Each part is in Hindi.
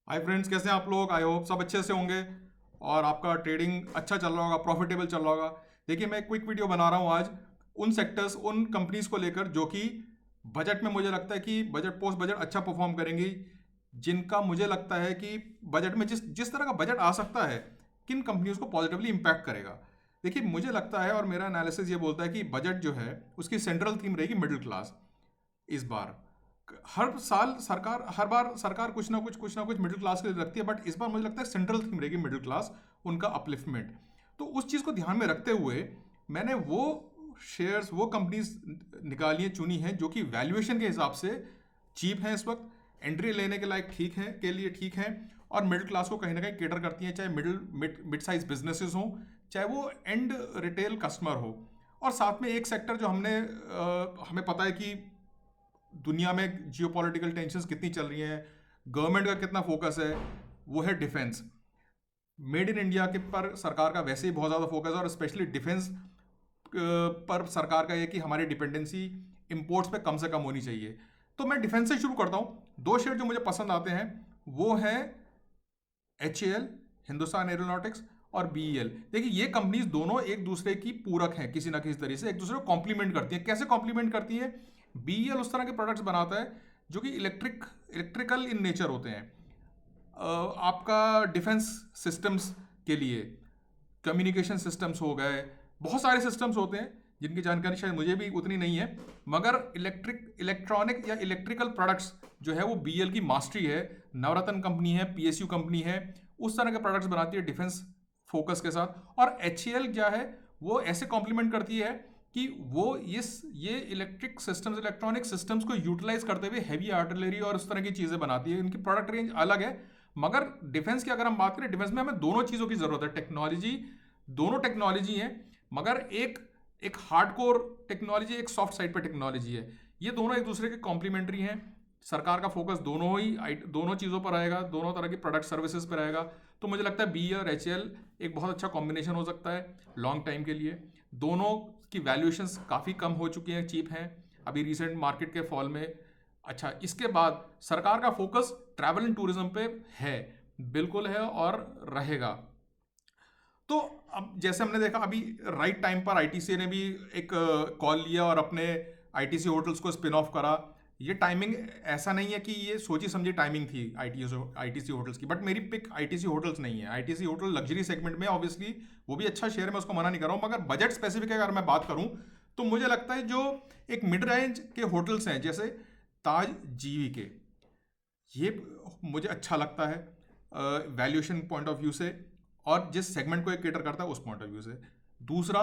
हाय फ्रेंड्स, कैसे हैं आप लोग? आई होप सब अच्छे से होंगे और आपका ट्रेडिंग अच्छा चल रहा होगा, प्रॉफिटेबल चल रहा होगा। देखिए, मैं एक क्विक वीडियो बना रहा हूँ आज उन सेक्टर्स, उन कंपनीज को लेकर जो कि बजट में मुझे लगता है कि बजट पोस्ट बजट अच्छा परफॉर्म करेंगी, जिनका मुझे लगता है कि बजट में जिस जिस तरह का बजट आ सकता है, किन कंपनीज को पॉजिटिवली इम्पैक्ट करेगा। देखिए, मुझे लगता है और मेरा एनालिसिस ये बोलता है कि बजट जो है उसकी सेंट्रल थीम रहेगी मिडिल क्लास। इस बार हर बार सरकार कुछ ना कुछ मिडिल क्लास के लिए रखती है, बट इस बार मुझे लगता है सेंट्रल थीम रहेगी मिडिल क्लास, उनका अपलिफ्टमेंट। तो उस चीज़ को ध्यान में रखते हुए मैंने वो शेयर्स, वो कंपनीज निकाली हैं, चुनी हैं जो कि वैल्यूएशन के हिसाब से चीप हैं इस वक्त, एंट्री लेने के लायक ठीक है, के लिए ठीक हैं, और मिडिल क्लास को कहीं ना कहीं केटर करती हैं, चाहे मिड साइज बिजनेसेस हों, चाहे वो एंड रिटेल कस्टमर हो। और साथ में एक सेक्टर जो हमें पता है कि दुनिया में जियोपॉलिटिकल टेंशन्स कितनी चल रही हैं, गवर्नमेंट का कितना फोकस है, वो है डिफेंस। मेड इन इंडिया के पर सरकार का वैसे ही बहुत ज़्यादा फोकस है, और स्पेशली डिफेंस पर सरकार का ये कि हमारी डिपेंडेंसी इंपोर्ट्स पे कम से कम होनी चाहिए। तो मैं डिफेंस से शुरू करता हूँ। दो शेयर जो मुझे पसंद आते हैं वो हैं HAL, हिंदुस्तान एरोनॉटिक्स, और BEL। देखिए, ये कंपनीज दोनों एक दूसरे की पूरक हैं, किसी ना किसी तरीके से एक दूसरे को कॉम्प्लीमेंट करती हैं। कैसे कॉम्प्लीमेंट करती हैं? BEL उस तरह के प्रोडक्ट्स बनाता है जो कि इलेक्ट्रिकल इन नेचर होते हैं। आपका डिफेंस सिस्टम्स के लिए कम्युनिकेशन सिस्टम्स हो गए, बहुत सारे सिस्टम्स होते हैं जिनकी जानकारी शायद मुझे भी उतनी नहीं है, मगर इलेक्ट्रॉनिक या इलेक्ट्रिकल प्रोडक्ट्स जो है वो BEL की मास्टरी है। नवरत्न कंपनी है, PSU कंपनी है, उस तरह के प्रोडक्ट्स बनाती है डिफेंस फोकस के साथ। और HAL क्या है, वो ऐसे कॉम्प्लीमेंट करती है कि वो ये इलेक्ट्रिक सिस्टम्स, इलेक्ट्रॉनिक सिस्टम्स को यूटिलाइज करते हुए हैवी आर्टिलरी और उस तरह की चीज़ें बनाती है। इनकी प्रोडक्ट रेंज अलग है, मगर डिफेंस की अगर हम बात करें, डिफेंस में हमें दोनों चीज़ों की ज़रूरत है। टेक्नोलॉजी, दोनों टेक्नोलॉजी है, मगर एक एक हार्डकोर टेक्नोलॉजी, एक सॉफ्ट साइड पर टेक्नोलॉजी है। ये दोनों एक दूसरे के कॉम्प्लीमेंट्री हैं। सरकार का फोकस दोनों चीज़ों पर रहेगा, दोनों तरह की प्रोडक्ट सर्विसेज पर रहेगा। तो मुझे लगता है BEL और HAL एक बहुत अच्छा कॉम्बिनेशन हो सकता है लॉन्ग टाइम के लिए। दोनों की वैल्यूएशंस काफ़ी कम हो चुकी हैं, चीप हैं अभी रिसेंट मार्केट के फॉल में। अच्छा, इसके बाद सरकार का फोकस ट्रैवल एंड टूरिज्म पे है, बिल्कुल है और रहेगा। तो अब जैसे हमने देखा अभी राइट टाइम पर ITC ने भी एक कॉल लिया और अपने ITC होटल्स को स्पिन ऑफ करा। ये टाइमिंग ऐसा नहीं है कि ये सोची समझी टाइमिंग थी ITC होटल्स की, बट मेरी पिक ITC होटल्स नहीं है। ITC होटल लग्जरी सेगमेंट में, ऑब्वियसली वो भी अच्छा शेयर है, मैं उसको मना नहीं कर रहा हूँ, मगर बजट स्पेसिफिक अगर मैं बात करूँ तो मुझे लगता है जो एक मिड रेंज के होटल्स हैं जैसे ताज GV के, ये मुझे अच्छा लगता है वैल्यूएशन पॉइंट ऑफ व्यू से, और जिस सेगमेंट को ये केटर करता है उस पॉइंट ऑफ व्यू से। दूसरा,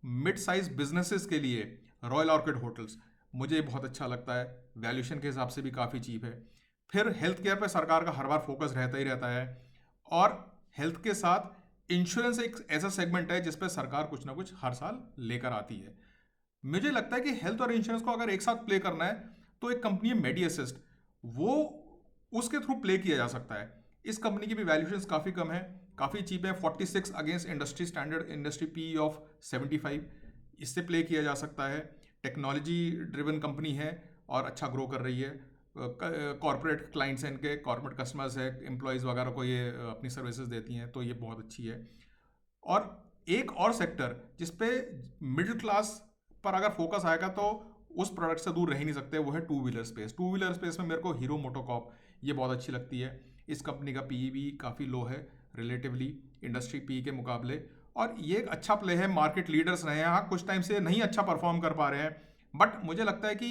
मिड साइज बिजनेसेस के लिए रॉयल ऑर्किड होटल्स मुझे बहुत अच्छा लगता है, वैल्यूएशन के हिसाब से भी काफ़ी चीप है। फिर हेल्थ केयर पर सरकार का हर बार फोकस रहता ही रहता है, और हेल्थ के साथ इंश्योरेंस एक ऐसा सेगमेंट है जिस पर सरकार कुछ ना कुछ हर साल लेकर आती है। मुझे लगता है कि हेल्थ और इंश्योरेंस को अगर एक साथ प्ले करना है तो एक कंपनी है मेडी असिस्ट, वो उसके थ्रू प्ले किया जा सकता है। इस कंपनी की भी वैल्यूएशंस काफ़ी कम है, काफ़ी चीप है, 46 against industry standard, industry PE of 75। इससे प्ले किया जा सकता है। टेक्नोलॉजी ड्रिवन कंपनी है और अच्छा ग्रो कर रही है। कॉर्पोरेट क्लाइंट्स हैं, इनके कॉर्पोरेट कस्टमर्स है, एम्प्लॉयज़ वगैरह को ये अपनी सर्विसेज देती हैं, तो ये बहुत अच्छी है। और एक और सेक्टर जिसपे मिडिल क्लास पर अगर फोकस आएगा तो उस प्रोडक्ट से दूर रह ही नहीं सकते, वो है two wheeler space. Two wheeler space में मेरे को हीरो मोटोकॉर्प ये बहुत अच्छी लगती है। इस कंपनी का PE भी काफ़ी लो है रिलेटिवली इंडस्ट्री PE के मुकाबले, और ये एक अच्छा प्ले है। मार्केट लीडर्स रहे हैं, हाँ कुछ टाइम से नहीं अच्छा परफॉर्म कर पा रहे हैं, बट मुझे लगता है कि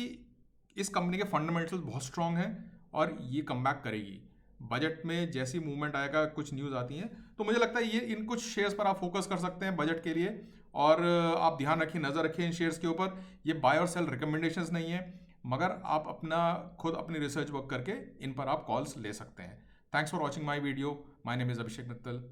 इस कंपनी के फंडामेंटल्स बहुत स्ट्रांग हैं और ये कमबैक करेगी। बजट में जैसी मूवमेंट आएगा, कुछ न्यूज़ आती हैं, तो मुझे लगता है ये इन कुछ शेयर्स पर आप फोकस कर सकते हैं बजट के लिए। और आप ध्यान रखिए, नज़र रखिए इन शेयर्स के ऊपर। ये बाय और सेल रिकमेंडेशंस नहीं है, मगर आप खुद अपनी रिसर्च वर्क करके इन पर आप कॉल्स ले सकते हैं। Thanks for watching my video. My name is Abhishek Mittal.